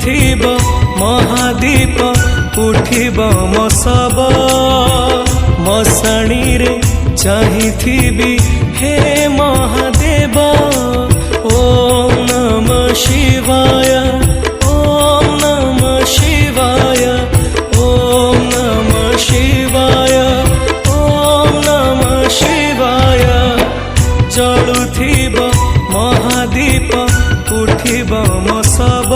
जलुथिब महादीप उठिब मो सब मशाणी रे चाहिथिबी हे महादेव। ओम नमः शिवाय ओम नमः शिवाय ओम नमः शिवाय ओम नमः शिवाय। जलुथिब महादीप उठिब मो सब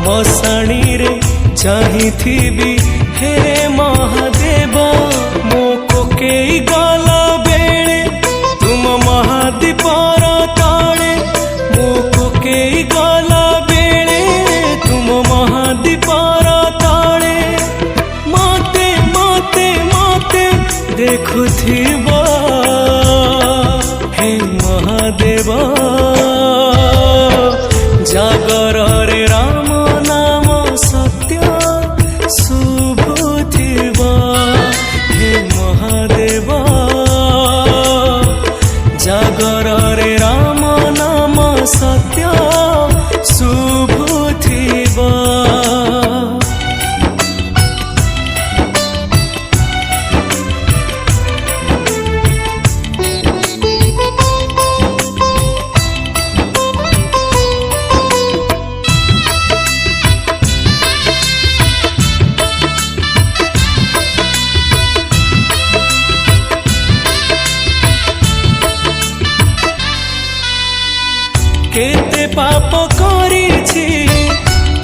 मशाणी रे चाहिथिबी हे महादेव। मो कोकेई गला बेले तुम महादीपर तले मो कोकेई गला बेले तुम महादीपर तले मते मते मते देखुथिब हे महादेव। जागर रे राम नाम सत्य शुभुथिब हे महादेव। जागर रे राम नाम सत्य शुभुथिब। केते पाप करिछि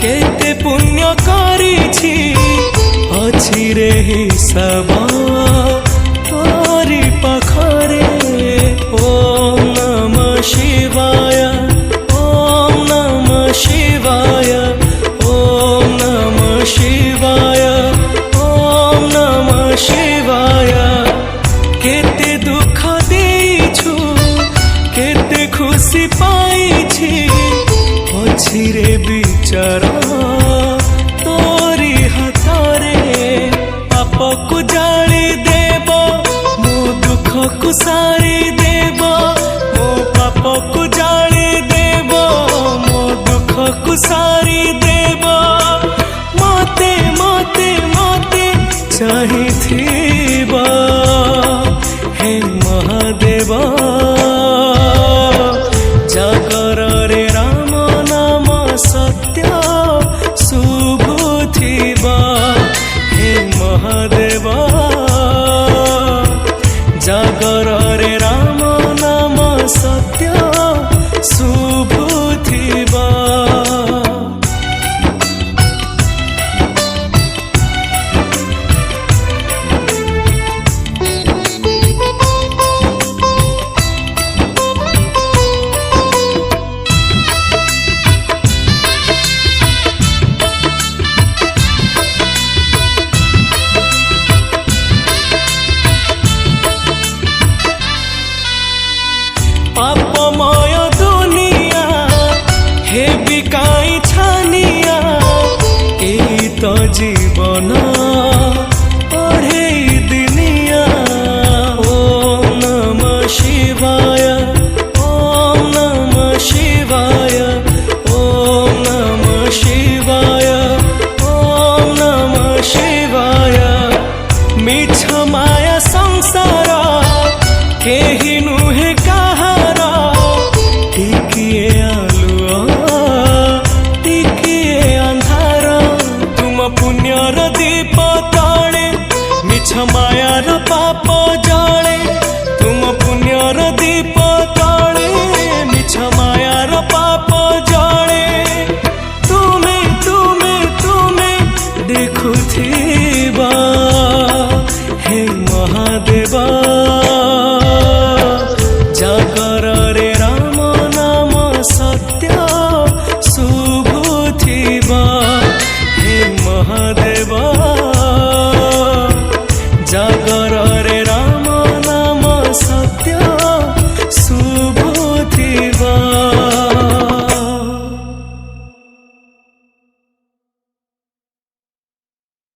केते पुण्य करिछि अछि रे हिसाब